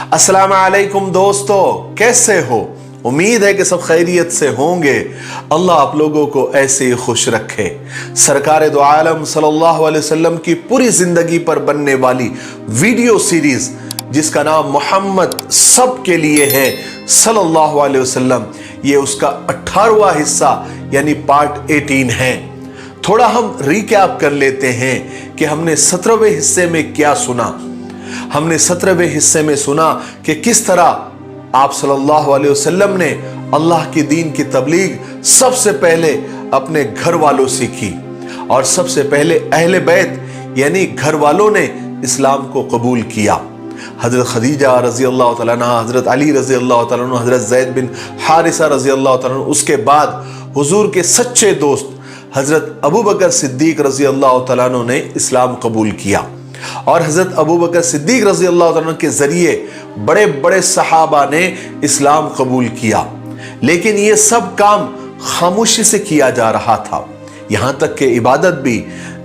अस्सलाम वालेकुम दोस्तों, कैसे हो? उम्मीद है कि सब खैरियत से होंगे। अल्लाह आप लोगों को ऐसे ही खुश रखे। सरकार दो आलम सल्लल्लाहु अलैहि वसल्लम की पूरी जिंदगी पर बनने वाली वीडियो सीरीज जिसका नाम मोहम्मद सब के लिए है सल्लल्लाहु अलैहि वसल्लम, ये उसका 18वां हिस्सा यानी पार्ट 18 है। थोड़ा हम रिकैप कर लेते हैं कि हमने 17वें हिस्से में क्या सुना। हमने 17वें हिस्से में सुना कि किस तरह आप सल्लल्लाहु अलैहि वसल्लम ने अल्लाह की दीन की तबलीग सबसे पहले अपने घर वालों से की और सबसे पहले अहले बैत यानी घर वालों ने इस्लाम को कबूल किया। हजरत खदीजा रजी अल्लाह तआला अन्हा, हजरत अली रजी अल्लाह तआला अन्हु, हजरत ज़ैद बिन हारिसा रजी अल्लाह तआला अन्हु, उसके बाद हुजूर के सच्चे दोस्त हजरत अबू बकर सिद्दीक रजी अल्लाह तआला अन्हु ने इस्लाम कबूल किया और हजरत अबू बकर सिद्दीक रजी अल्लाह तआला अन्हु के जरिए बड़े बड़े सहाबा ने इस्लाम कबूल किया। लेकिन ये सब काम खामोशी से किया जा रहा था। यहाँ तक कि इबादत भी,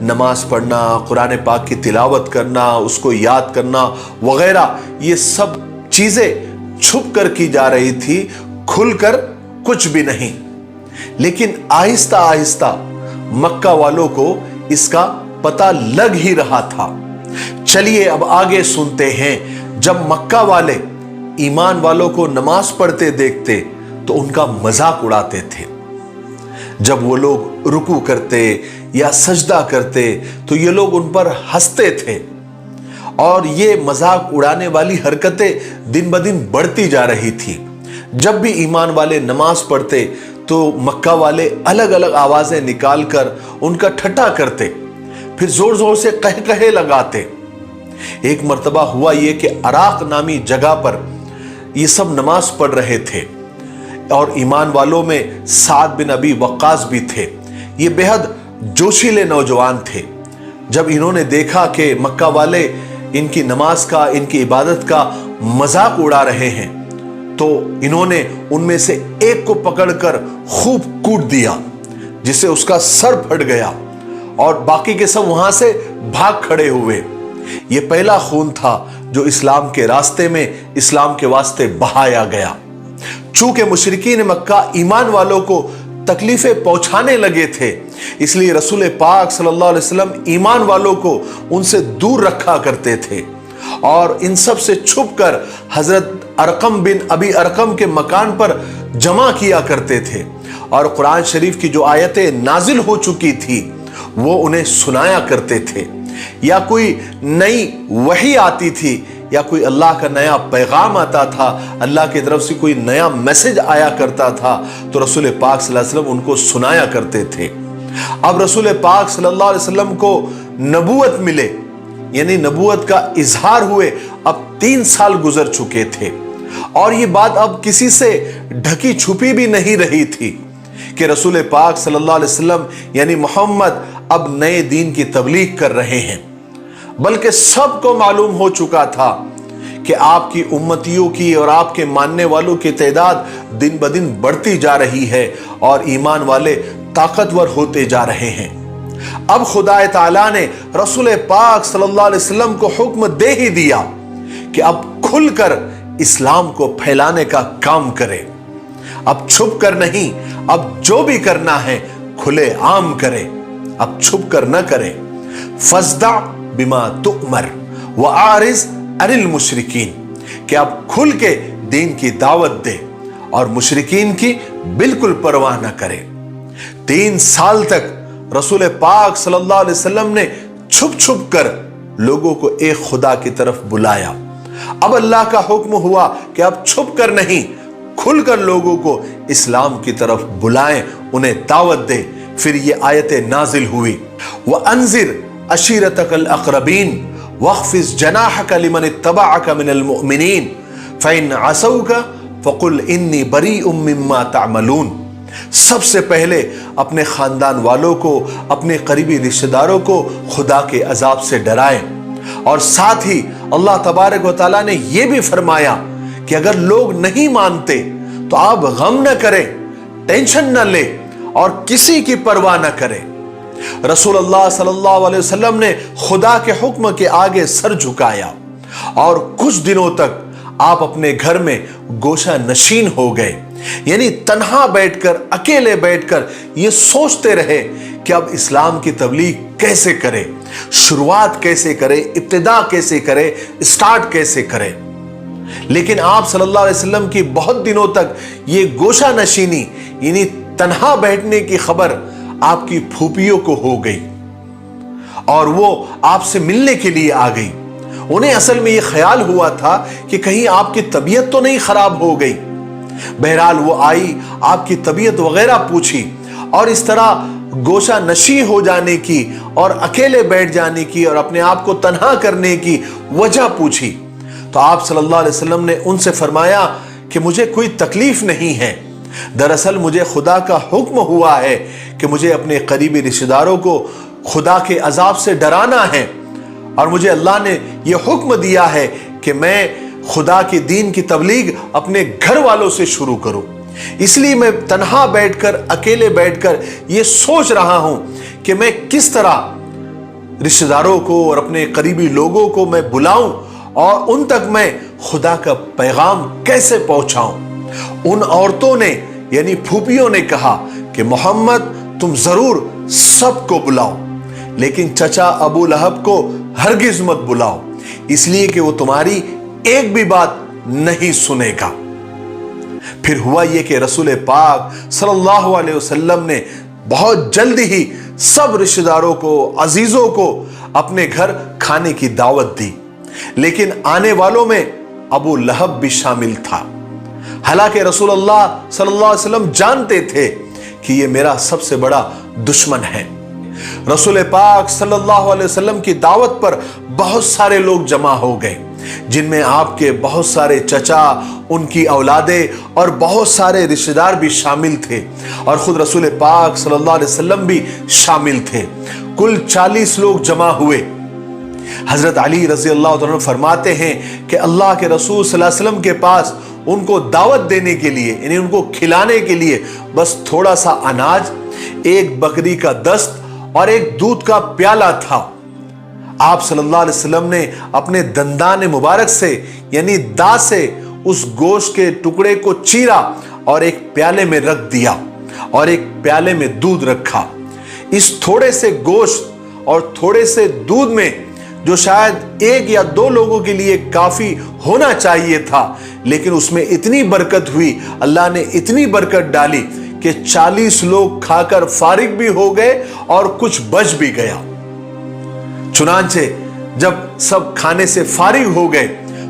नमाज पढ़ना, कुरान पाक की तिलावत करना, उसको याद करना वगैरह, ये सब चीजें छुप कर की जा रही थी, खुलकर कुछ भी नहीं। लेकिन आहिस्ता आहिस्ता मक्का वालों को इसका पता लग ही रहा था। चलिए अब आगे सुनते हैं। जब मक्का वाले ईमान वालों को नमाज पढ़ते देखते तो उनका मजाक उड़ाते थे। जब वो लोग रुकू करते या सजदा करते तो ये लोग उन पर हंसते थे और ये मजाक उड़ाने वाली हरकतें दिन ब दिन बढ़ती जा रही थी। जब भी ईमान वाले नमाज पढ़ते तो मक्का वाले अलग अलग आवाजें निकालकर उनका ठट्ठा करते, फिर जोर जोर से कह कहे लगाते। एक मर्तबा हुआ ये कि अराक नामी जगह पर ये सब नमाज पढ़ रहे थे और ईमान वालों में साद बिन अबी वक्कास भी थे। ये बेहद जोशीले नौजवान थे। जब इन्होंने देखा कि मक्का वाले इनकी नमाज का, इनकी इबादत का मजाक उड़ा रहे हैं, तो इन्होंने उनमें से एक को पकड़कर खूब कूट दिया जिससे उसका सर फट गया और बाकी के सब वहां से भाग खड़े हुए। ये पहला खून था जो इस्लाम के रास्ते में, इस्लाम के वास्ते बहाया गया। चूंकि मुशरिकीन मक्का ईमान वालों को तकलीफें पहुंचाने लगे थे, इसलिए रसूल पाक सल्लल्लाहु अलैहि वसल्लम ईमान वालों को उनसे दूर रखा करते थे और इन सब से छुपकर हजरत अरकम बिन अबी अरकम के मकान पर जमा किया करते थे और कुरान शरीफ की जो आयतें नाजिल हो चुकी थी वो उन्हें सुनाया करते थे। या कोई नई वही आती थी या कोई अल्लाह का नया पैगाम आता था, अल्लाह की तरफ से कोई नया मैसेज आया करता था तो रसूल पाक सल्लल्लाहु अलैहि वसल्लम उनको सुनाया करते थे। अब रसूल पाक सल्लल्लाहु अलैहि वसल्लम को नबूवत मिले यानी नबूवत का इजहार हुए अब 3 साल गुजर चुके थे और ये बात अब किसी से ढकी छुपी भी नहीं रही थी कि रसूल पाक सल्लल्लाहु अलैहि वसल्लम यानी मोहम्मद अब नए दीन की तबलीग कर रहे हैं, बल्कि सबको मालूम हो चुका था कि आपकी उम्मतियों की और आपके मानने वालों की तादाद दिन ब दिन बढ़ती जा रही है और ईमान वाले ताकतवर होते जा रहे हैं। अब खुदा ताला ने रसूल पाक सल्लल्लाहु अलैहि वसल्लम को हुक्म दे ही दिया कि अब खुलकर इस्लाम को फैलाने का काम करें। अब छुप कर नहीं, अब जो भी करना है खुले आम करें, अब छुप कर न करें। फस्दा बिमा तुअमर व आरिज अनिल मुशरिकीन, कि अब खुल के दीन की दावत दे और मुशरिकीन की बिल्कुल परवाह न करें। 3 साल तक रसूल पाक सल्लल्लाहु अलैहि वसल्लम ने छुप छुप कर लोगों को एक खुदा की तरफ बुलाया। अब अल्लाह का हुक्म हुआ कि अब छुप कर नहीं, खुलकर लोगों को इस्लाम की तरफ बुलाएं, उन्हें दावत दे। फिर ये आयतें नाजिल हुई, व अंजिर अशीरतकल अक़रबीन वख्फिज़ जनाहक लिमन इत्तबअक मिनल मुअमिनीन फ़इन असौका फ़कुल इन्नी बरीउम मिम्मा तअमलून। सबसे पहले अपने खानदान वालों को, अपने करीबी रिश्तेदारों को खुदा के अजाब से डराएं और साथ ही अल्लाह तबारक व तआला ने यह भी फरमाया कि अगर लोग नहीं मानते तो आप गम न करें, टेंशन न ले और किसी की परवाह न करें। रसूलुल्लाह सल्लल्लाहु अलैहि वसल्लम ने खुदा के हुक्म के आगे सर झुकाया और कुछ दिनों तक आप अपने घर में गोशा नशीन हो गए, यानी तन्हा बैठकर, अकेले बैठकर ये सोचते रहे कि अब इस्लाम की तबलीग कैसे करें, शुरुआत कैसे करें, इब्तिदा कैसे करें, स्टार्ट कैसे करें। लेकिन आप सल्लल्लाहु अलैहि वसल्लम की बहुत दिनों तक ये गोशा नशीनी यानी तन्हा बैठने की खबर आपकी फूफियों को हो गई और वो आपसे मिलने के लिए आ गई। उन्हें असल में ये ख्याल हुआ था कि कहीं आपकी तबीयत तो नहीं खराब हो गई। बहरहाल वो आई, आपकी तबीयत वगैरह पूछी और इस तरह गोशा नशी हो जाने की और अकेले बैठ जाने की और अपने आप को तन्हा करने की वजह पूछी। तो आप सल्लल्लाहु अलैहि वसल्लम ने उनसे फरमाया कि मुझे कोई तकलीफ नहीं है, दरअसल मुझे खुदा का हुक्म हुआ है कि मुझे अपने करीबी रिश्तेदारों को खुदा के अजाब से डराना है और मुझे अल्लाह ने यह हुक्म दिया है कि मैं खुदा के दीन की तबलीग अपने घर वालों से शुरू करूं। इसलिए मैं तन्हा बैठकर, अकेले बैठकर ये सोच रहा हूं कि मैं किस तरह रिश्तेदारों को और अपने करीबी लोगों को मैं बुलाऊं और उन तक मैं खुदा का पैगाम कैसे पहुंचाऊं। उन औरतों ने यानी फूफियों ने कहा कि मोहम्मद तुम जरूर सबको बुलाओ, लेकिन चचा अबू लहब को हरगिज मत बुलाओ, इसलिए कि वो तुम्हारी एक भी बात नहीं सुनेगा। फिर हुआ ये कि रसूल पाक सल्लल्लाहु अलैहि वसल्लम ने बहुत जल्दी ही सब रिश्तेदारों को, अजीजों को अपने घर खाने की दावत दी, लेकिन आने वालों में अबू लहब भी शामिल था। हालांकि रसूलुल्लाह सल्लल्लाहु अलैहि वसल्लम जानते थे कि ये मेरा सबसे बड़ा दुश्मन है। रसूल पाक सल्लल्लाहु अलैहि वसल्लम की दावत पर बहुत सारे लोग जमा हो गए, जिनमें आपके बहुत सारे चचा, उनकी औलादें और बहुत सारे रिश्तेदार भी शामिल थे और खुद रसूल पाक सल्लल्लाहु अलैहि वसल्लम भी शामिल थे। कुल 40 लोग जमा हुए। हजरत अली रजी अल्लाह तआला फरमाते हैं कि अल्लाह के रसूल सल्लल्लाहु अलैहि वसल्लम के पास उनको दावत देने के लिए, यानी उनको खिलाने के लिए बस थोड़ा सा अनाज, एक बकरी का दस्त और एक दूध का प्याला था। आप सल्लल्लाहु अलैहि वसल्लम ने अपने दंदान मुबारक से यानी दांत से उस गोश्त के टुकड़े को चीरा और एक प्याले में रख दिया और एक प्याले में दूध रखा। इस थोड़े से गोश्त और थोड़े से दूध में, जो शायद 1 या 2 लोगों के लिए काफी होना चाहिए था, लेकिन उसमें इतनी बरकत हुई, अल्लाह ने इतनी बरकत डाली कि 40 लोग खाकर फारिग भी हो गए और कुछ बच भी गया। चुनांचे जब सब खाने से फारिग हो गए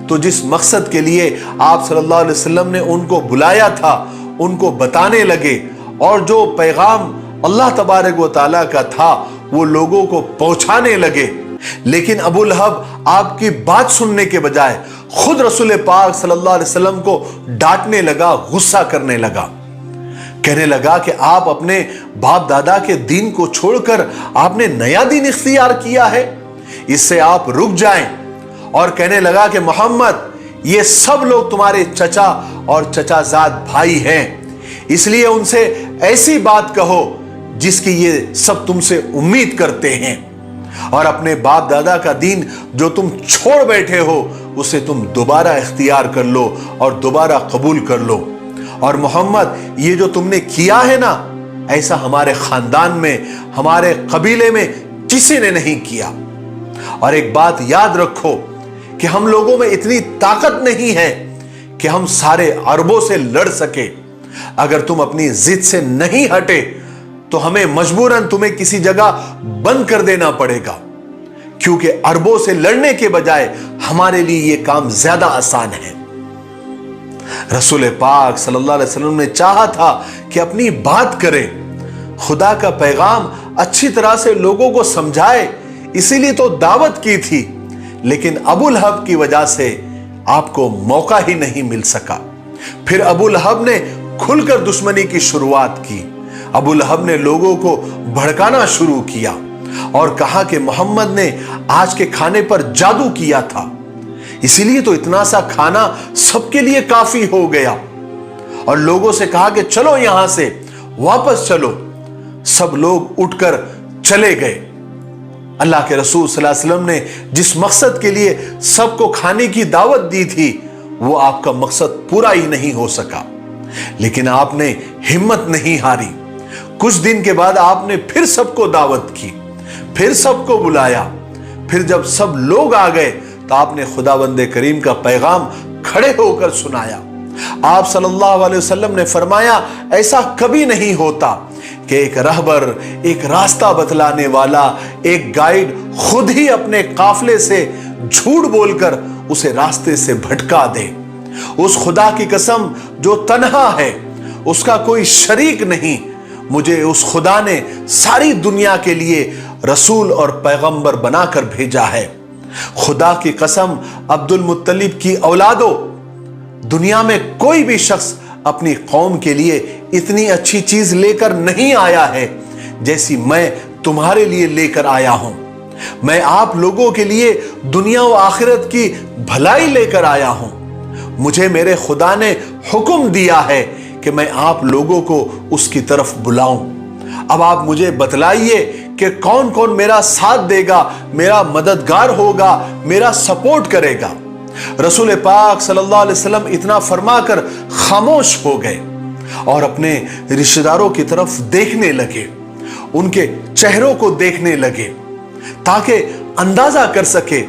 तो जिस मकसद के लिए आप सल्लल्लाहु अलैहि वसल्लम ने उनको बुलाया था उनको बताने लगे और जो पैगाम अल्लाह तबारक व तआला का था वो लोगों को पहुंचाने लगे। लेकिन अबू लहब आपकी बात सुनने के बजाय खुद रसूल पाक सल्लल्लाहु अलैहि वसल्लम को डांटने लगा, गुस्सा करने लगा, कहने लगा कि आप अपने बाप दादा के दीन को छोड़कर आपने नया दीन इख्तियार किया है, इससे आप रुक जाएं। और कहने लगा कि मोहम्मद ये सब लोग तुम्हारे चचा और चचाजाद भाई हैं, इसलिए उनसे ऐसी बात कहो जिसकी ये सब तुमसे उम्मीद करते हैं और अपने बाप दादा का दीन जो तुम छोड़ बैठे हो उसे तुम दोबारा इख्तियार कर लो और दोबारा कबूल कर लो। और मोहम्मद ये जो तुमने किया है ना, ऐसा हमारे खानदान में, हमारे कबीले में किसी ने नहीं किया। और एक बात याद रखो कि हम लोगों में इतनी ताकत नहीं है कि हम सारे अरबों से लड़ सके। अगर तुम अपनी जिद से नहीं हटे तो हमें मजबूरन तुम्हें किसी जगह बंद कर देना पड़ेगा, क्योंकि अरबों से लड़ने के बजाय हमारे लिए यह काम ज्यादा आसान है। रसूल पाक सल्लल्लाहु अलैहि वसल्लम ने चाहा था कि अपनी बात करें, खुदा का पैगाम अच्छी तरह से लोगों को समझाए, इसीलिए तो दावत की थी, लेकिन अबू लहब की वजह से आपको मौका ही नहीं मिल सका। फिर अबू लहब ने खुलकर दुश्मनी की शुरुआत की। अबू लहब ने लोगों को भड़काना शुरू किया और कहा कि मोहम्मद ने आज के खाने पर जादू किया था, इसीलिए तो इतना सा खाना सबके लिए काफी हो गया। और लोगों से कहा कि चलो यहां से वापस चलो। सब लोग उठकर चले गए। अल्लाह के रसूल सल्लल्लाहु अलैहि वसल्लम ने जिस मकसद के लिए सबको खाने की दावत दी थी وہ آپ کا مقصد پورا ہی نہیں ہو سکا، لیکن آپ نے ہمت نہیں ہاری۔ کچھ دن کے بعد آپ نے پھر سب کو دعوت کی، پھر سب کو بلایا۔ پھر جب سب لوگ آ گئے تو آپ نے خداوند کریم کا پیغام کھڑے ہو کر سنایا۔ آپ صلی اللہ علیہ وسلم نے فرمایا ایسا کبھی نہیں ہوتا کہ ایک رہبر، ایک راستہ بتلانے والا، ایک گائیڈ خود ہی اپنے قافلے سے جھوٹ بول کر اسے راستے سے بھٹکا دے۔ اس خدا کی قسم جو تنہا ہے، اس کا کوئی شریک نہیں، مجھے اس خدا نے ساری دنیا کے لیے رسول اور پیغمبر بنا کر بھیجا ہے۔ خدا کی قسم عبد المطلب کی اولادوں، دنیا میں کوئی بھی شخص اپنی قوم کے لیے اتنی اچھی چیز لے کر نہیں آیا ہے جیسی میں تمہارے لیے لے کر آیا ہوں۔ میں آپ لوگوں کے لیے دنیا و آخرت کی بھلائی لے کر آیا ہوں۔ مجھے میرے خدا نے حکم دیا ہے کہ میں آپ لوگوں کو اس کی طرف بلاؤں۔ اب آپ مجھے بتلائیے کہ کون کون میرا ساتھ دے گا، میرا مددگار ہوگا، میرا سپورٹ کرے گا۔ رسول پاک صلی اللہ علیہ وسلم اتنا فرما کر خاموش ہو گئے اور اپنے رشتہ داروں کی طرف دیکھنے لگے، ان کے چہروں کو دیکھنے لگے تاکہ اندازہ کر سکے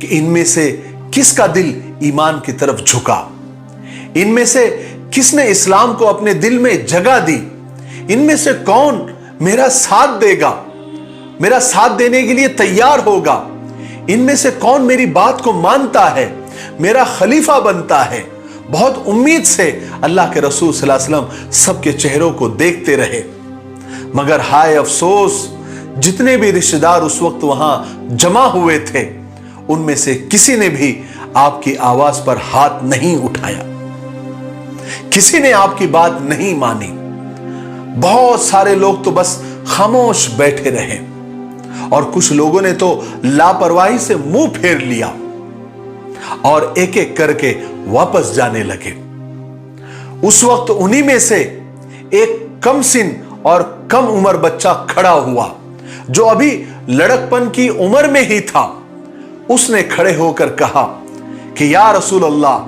کہ ان میں سے کس کا دل ایمان کی طرف جھکا، ان میں سے کس نے اسلام کو اپنے دل میں جگہ دی، ان میں سے کون میرا ساتھ دے گا، میرا ساتھ دینے کے لیے تیار ہوگا، ان میں سے کون میری بات کو مانتا ہے، میرا خلیفہ بنتا ہے۔ بہت امید سے اللہ کے رسول صلی اللہ علیہ وسلم سب کے چہروں کو دیکھتے رہے، مگر ہائے افسوس، جتنے بھی رشتہ دار اس وقت وہاں جمع ہوئے تھے ان میں سے کسی نے بھی آپ کی آواز پر ہاتھ نہیں اٹھایا، کسی نے آپ کی بات نہیں مانی۔ بہت سارے لوگ تو بس خاموش بیٹھے رہے اور کچھ لوگوں نے تو لاپرواہی سے منہ پھیر لیا اور ایک ایک کر کے واپس جانے لگے۔ اس وقت انہی میں سے ایک کم سن اور کم عمر بچہ کھڑا ہوا جو ابھی لڑکپن کی عمر میں ہی تھا۔ اس نے کھڑے ہو کر کہا کہ یا رسول اللہ،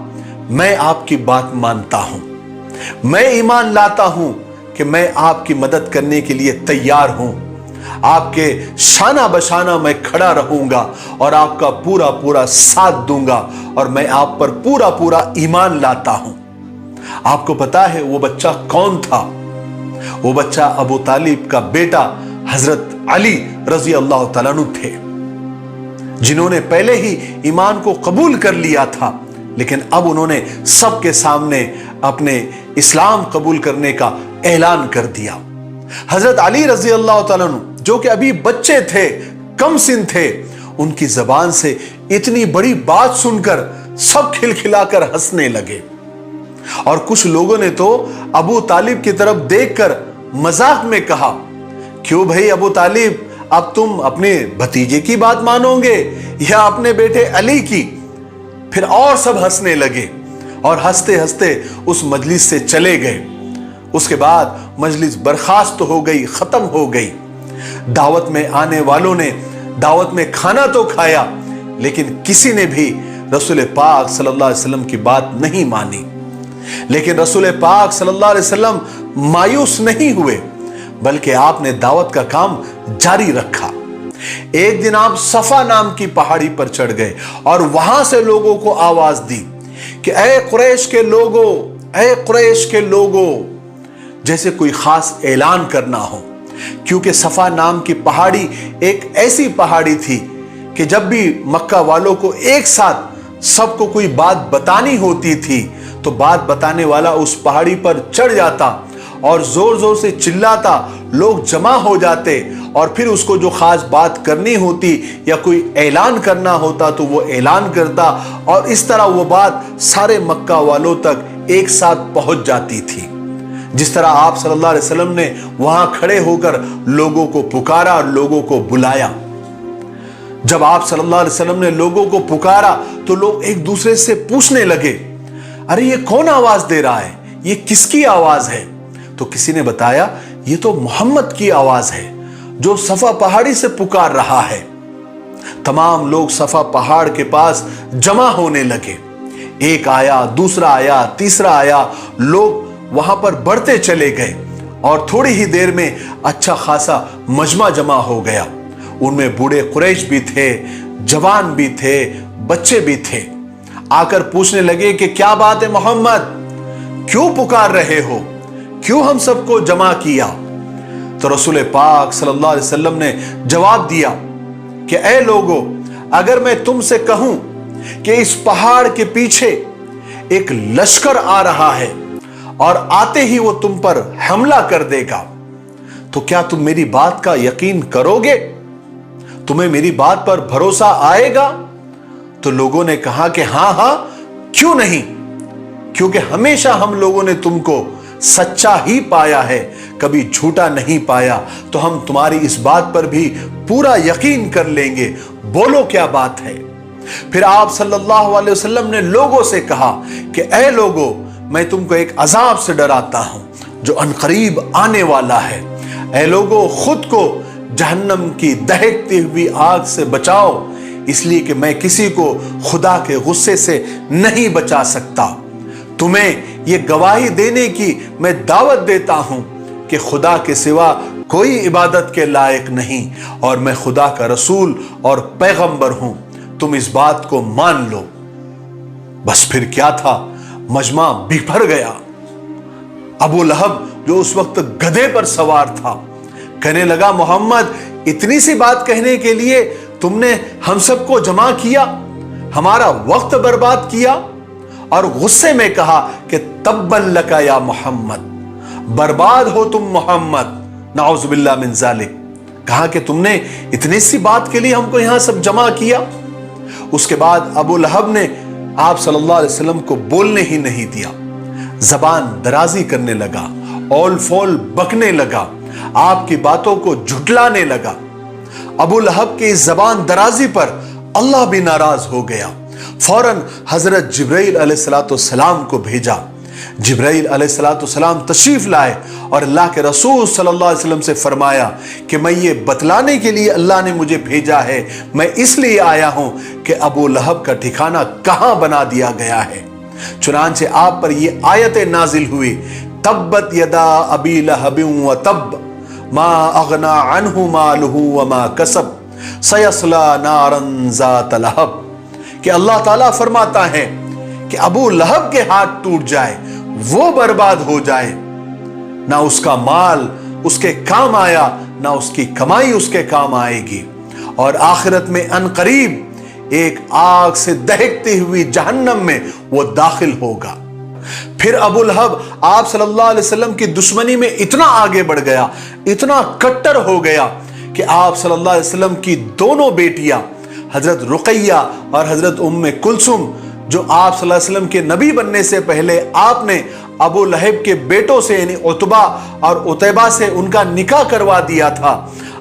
میں آپ کی بات مانتا ہوں، میں ایمان لاتا ہوں کہ میں آپ کی مدد کرنے کے لیے تیار ہوں، آپ کے شانہ بشانہ میں کھڑا رہوں گا اور آپ کا پورا پورا ساتھ دوں گا، اور میں آپ پر پورا پورا ایمان لاتا ہوں۔ آپ کو پتا ہے وہ بچہ کون تھا؟ وہ بچہ ابو طالب کا بیٹا حضرت علی رضی اللہ تعالیٰ عنہ تھے، جنہوں نے پہلے ہی ایمان کو قبول کر لیا تھا، لیکن اب انہوں نے سب کے سامنے اپنے اسلام قبول کرنے کا اعلان کر دیا۔ حضرت علی رضی اللہ تعالیٰ عنہ جو کہ ابھی بچے تھے، کم سن تھے، ان کی زبان سے اتنی بڑی بات سن کر سب کھلکھلا کر ہنسنے لگے، اور کچھ لوگوں نے تو ابو طالب کی طرف دیکھ کر مذاق میں کہا، کیوں بھائی ابو طالب، اب تم اپنے بھتیجے کی بات مانو گے یا اپنے بیٹے علی کی؟ پھر اور سب ہنسنے لگے اور ہنستے ہنستے اس مجلس سے چلے گئے۔ اس کے بعد مجلس برخاست ہو گئی، ختم ہو گئی۔ دعوت میں آنے والوں نے دعوت میں کھانا تو کھایا، لیکن کسی نے بھی رسول پاک صلی اللہ علیہ وسلم کی بات نہیں مانی۔ لیکن رسول پاک صلی اللہ علیہ وسلم مایوس نہیں ہوئے، بلکہ آپ نے دعوت کا کام جاری رکھا۔ ایک دن آپ صفا نام کی پہاڑی پر چڑھ گئے اور وہاں سے لوگوں کو آواز دی کہ اے قریش کے لوگوں، اے قریش کے لوگوں، جیسے کوئی خاص اعلان کرنا ہو، کیونکہ صفا نام کی پہاڑی ایک ایسی پہاڑی تھی کہ جب بھی مکہ والوں کو ایک ساتھ سب کو کوئی بات بتانی ہوتی تھی تو بات بتانے والا اس پہاڑی پر چڑھ جاتا اور زور زور سے چلاتا، لوگ جمع ہو جاتے، اور پھر اس کو جو خاص بات کرنی ہوتی یا کوئی اعلان کرنا ہوتا تو وہ اعلان کرتا، اور اس طرح وہ بات سارے مکہ والوں تک ایک ساتھ پہنچ جاتی تھی۔ جس طرح آپ صلی اللہ علیہ وسلم نے وہاں کھڑے ہو کر لوگوں کو پکارا اور لوگوں کو بلایا۔ جب آپ صلی اللہ علیہ وسلم نے لوگوں کو پکارا تو لوگ ایک دوسرے سے پوچھنے لگے، ارے یہ کون آواز دے رہا ہے، یہ کس کی آواز ہے؟ تو کسی نے بتایا یہ تو محمد کی آواز ہے جو صفا پہاڑی سے پکار رہا ہے۔ تمام لوگ صفا پہاڑ کے پاس جمع ہونے لگے، एक आया, दूसरा आया, तीसरा आया, लोग वहां पर बढ़ते चले गए और थोड़ी ही देर में अच्छा खासा मजमा जमा हो गया। उनमें बूढ़े कुरैश भी थे, जवान भी थे, बच्चे भी थे। आकर पूछने लगे कि क्या बात है मोहम्मद, क्यों पुकार रहे हो, क्यों हम सबको जमा किया? तो रसूल पाक सल्लल्लाहु अलैहि वसल्लम ने जवाब दिया कि ऐ लोगों, अगर मैं तुमसे कहूं कि इस पहाड़ के पीछे एक लश्कर आ रहा है और आते ही वो तुम पर हमला कर देगा, तो क्या तुम मेरी बात का यकीन करोगे? तुम्हें मेरी बात पर भरोसा आएगा? तो लोगों ने कहा कि हां हां, क्यों नहीं, क्योंकि हमेशा हम लोगों ने तुमको सच्चा ही पाया है, कभी झूठा नहीं पाया, तो हम तुम्हारी इस बात पर भी पूरा यकीन कर लेंगे, बोलो क्या बात है। फिर आप सल्लल्लाहु अलैहि वसल्लम ने लोगों से कहा कि ऐ लोगों, मैं तुमको एक अजाब से डराता हूं जो अनकरीब आने वाला है। ऐ लोगों, खुद को जहन्नम की दहकती हुई आग से बचाओ, इसलिए कि मैं किसी को खुदा के गुस्से से नहीं बचा सकता। तुम्हें यह गवाही देने की मैं दावत देता हूं कि खुदा के सिवा कोई इबादत के लायक नहीं और मैं खुदा का रसूल और पैगंबर हूं, तुम इस बात को मान लो। बस फिर क्या था, मजमा बिखर गया। अबू लहब जो उस वक्त गधे पर सवार था, कहने लगा, मोहम्मद, इतनी सी बात कहने के लिए तुमने हम सबको जमा किया, हमारा वक्त बर्बाद किया? और गुस्से में कहा कि तब्बन लका या मोहम्मद, बर्बाद हो तुम मोहम्मद, नाउज़ुबिल्लाह मिन ज़ालिक। कहा कि तुमने इतनी सी बात के लिए हमको यहां सब जमा किया। उसके बाद अबू लहब ने आप सल्लल्लाहु अलैहि वसल्लम को बोलने ही नहीं दिया, जबान दराजी करने लगा, औल फौल बकने लगा, आपकी बातों को झुटलाने लगा। अबू लहब की इस जबान दराजी पर अल्लाह भी नाराज हो गया। फौरन हजरत जिब्राइल अलैहिस्सलाम को भेजा। जिब्राइल अलैहिस्सलाम तशरीफ लाए और अल्लाह के रसूल सल्लल्लाहु अलैहि वसल्लम से फरमाया कि मैं ये बतलाने के लिए अल्लाह ने मुझे भेजा है, मैं इसलिए आया हूं कि अबू लहब का ठिकाना कहां बना दिया गया है। चुनांचे आप पर ये आयतें नाजिल हुई, तब्बत यदा अबी लहबिन व तब, मा अगना अन्हु मालुहु व मा कसब, सयस्ला नारन ज़ात लहब। कि अल्लाह ताला फरमाता है कि अबू लहब के हाथ टूट जाए, वो बर्बाद हो जाए, ना उसका माल उसके काम आया, ना उसकी कमाई उसके काम आएगी, और आखिरत में अनकरीब एक आग से दहकती हुई जहन्नम में वो दाखिल होगा। फिर अबू लहब आप सल्लल्लाहु अलैहि वसल्लम की दुश्मनी में इतना आगे बढ़ गया, इतना कट्टर हो गया कि आप सल्लल्लाहु अलैहि वसल्लम की दोनों बेटियां हजरत रुकैया और हजरत उम्मे कुलसुम, जो आप सल्लल्लाहु अलैहि वसल्लम के नबी बनने से पहले आपने अबू लहब के बेटों से यानी उतबा और उतैबा से उनका निकाह करवा दिया था,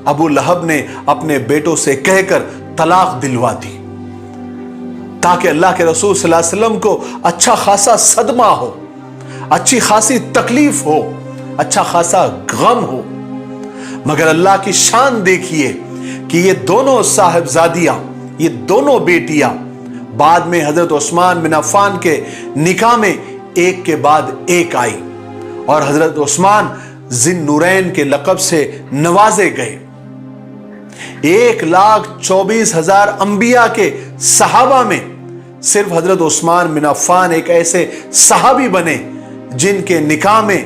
अबू लहब ने अपने बेटों से कहकर तलाक दिलवा दी ताकि अल्लाह के रसूल सल्लल्लाहु अलैहि वसल्लम को अच्छा खासा सदमा हो, अच्छी खासी तकलीफ हो, अच्छा खासा गम हो। मगर अल्लाह की शान देखिए कि ये दोनों साहिबजादियां, ये दोनों बेटियां बाद में हजरत उस्मान बिन अफ़्फ़ान के निकाह में एक के बाद एक आई और हजरत उस्मान जिन नूरैन के लक़ब से नवाजे गए। 1,24,000 अंबिया के सहाबा में सिर्फ हजरत उस्मान बिन अफ़्फ़ान एक ऐसे सहाबी बने जिनके निकाह में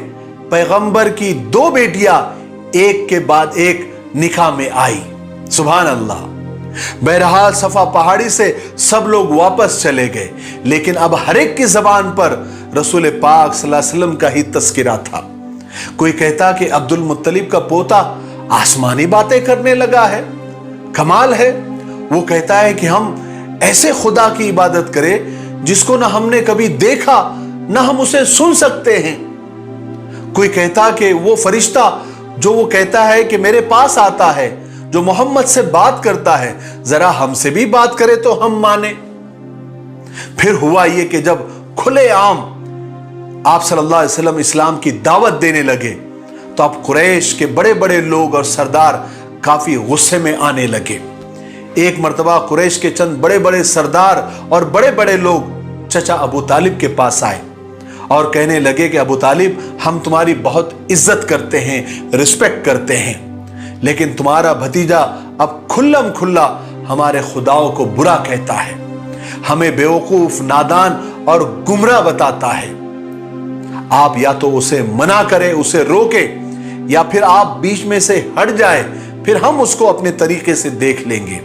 पैगंबर की 2 बेटियां एक के बाद एक निकाह में आई। सुभान अल्लाह। बहरहाल सफा पहाड़ी से सब लोग वापस चले गए, लेकिन अब हर एक की जबान पर रसूल पाक सल्लल्लाहु अलैहि वसल्लम का ही तस्किरा था। कोई कहता कि अब्दुल मुत्तलिब का पोता आसमानी बातें करने लगा है, कमाल है। वो कहता है कि हम ऐसे खुदा की इबादत करें जिसको ना हमने कभी देखा ना हम उसे सुन सकते हैं। कोई कहता कि वो फरिश्ता जो वो कहता है कि मेरे पास आता है, जो मोहम्मद से बात करता है, जरा हमसे भी बात करे तो हम माने। फिर हुआ ये कि जब खुलेआम आप सल्लल्लाहु अलैहि वसल्लम इस्लाम की दावत देने लगे तो अब कुरैश के बड़े बड़े लोग और सरदार काफी गुस्से में आने लगे। एक मर्तबा कुरैश के चंद बड़े बड़े सरदार और बड़े बड़े लोग चचा अबू तालिब के पास आए और कहने लगे कि अबू तालिब, हम तुम्हारी बहुत इज्जत करते हैं, रिस्पेक्ट करते हैं, लेकिन तुम्हारा भतीजा अब खुल्लम खुल्ला हमारे खुदाओं को बुरा कहता है, हमें बेवकूफ, नादान और गुमराह बताता है। आप या तो उसे मना करें, उसे रोके, या फिर आप बीच में से हट जाए, फिर हम उसको अपने तरीके से देख लेंगे।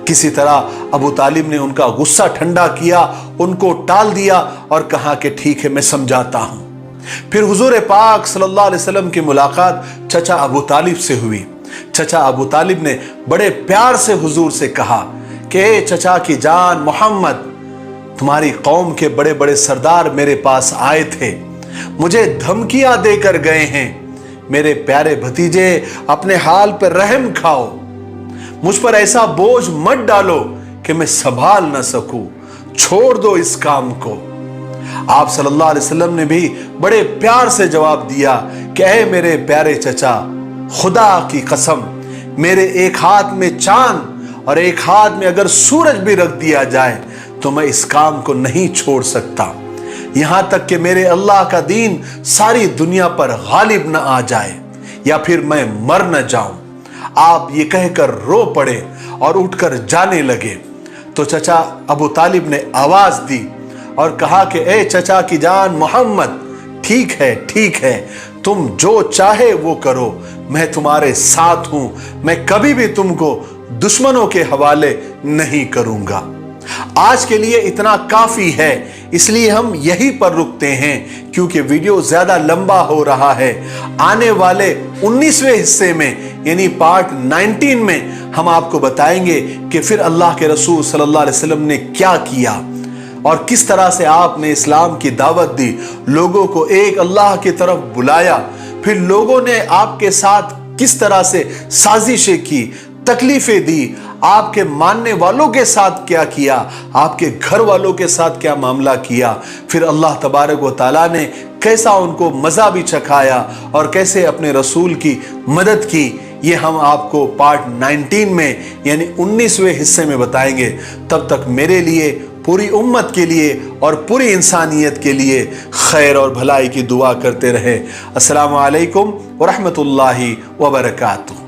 किसी तरह अबू तालिब ने उनका गुस्सा ठंडा किया, उनको टाल दिया और कहा कि ठीक है, मैं समझाता हूं। फिर हुजूर पाक सल्लल्लाहु अलैहि वसल्लम की मुलाकात चचा अबू तालिब से हुई। चचा अबू तालिब ने बड़े प्यार से हुजूर से कहा कि चचा की जान मोहम्मद, तुम्हारी कौम के बड़े बड़े सरदार मेरे पास आए थे, मुझे धमकियां देकर गए हैं। मेरे प्यारे भतीजे, अपने हाल पर रहम खाओ, मुझ पर ऐसा बोझ मत डालो कि मैं संभाल ना सकूं, छोड़ दो इस काम को। आप सल्लल्लाहु अलैहि वसल्लम ने भी बड़े प्यार से जवाब दिया कि ऐ मेरे प्यारे चचा, खुदा की कसम, मेरे एक हाथ में चांद और एक हाथ में अगर सूरज भी रख दिया जाए तो मैं इस काम को नहीं छोड़ सकता, यहां तक कि मेरे अल्लाह का दीन सारी दुनिया पर गालिब न आ जाए या फिर मैं मर न जाऊं। आप ये कहकर रो पड़े और उठकर जाने लगे तो चचा अबू तालिब ने आवाज दी और कहा कि ए चचा की जान मोहम्मद, ठीक है, तुम जो चाहे वो करो, मैं तुम्हारे साथ हूं, मैं कभी भी तुमको दुश्मनों के हवाले नहीं करूंगा। आज के लिए इतना काफी है, इसलिए हम यहीं पर रुकते हैं क्योंकि वीडियो ज्यादा लंबा हो रहा है। आने वाले 19वें हिस्से में यानी पार्ट 19 में हम आपको बताएंगे कि फिर अल्लाह के रसूल सल्लल्लाहु अलैहि वसल्लम ने क्या किया और किस तरह से आपने इस्लाम की दावत दी, लोगों को एक अल्लाह की तरफ बुलाया, फिर लोगों ने आपके साथ किस तरह से साजिशें की, तकलीफें दी, आपके मानने वालों के साथ क्या किया, आपके घर वालों के साथ क्या मामला किया, फिर अल्लाह तबारक व तआला ने कैसा उनको मज़ा भी चखाया और कैसे अपने रसूल की मदद की, ये हम आपको पार्ट 19 में यानी 19वें हिस्से में बताएंगे। तब तक मेरे लिए, पूरी उम्मत के लिए और पूरी इंसानियत के लिए खैर और भलाई की दुआ करते रहे। अस्सलामु अलैकुम व रहमतुल्लाहि व बरकातुहू।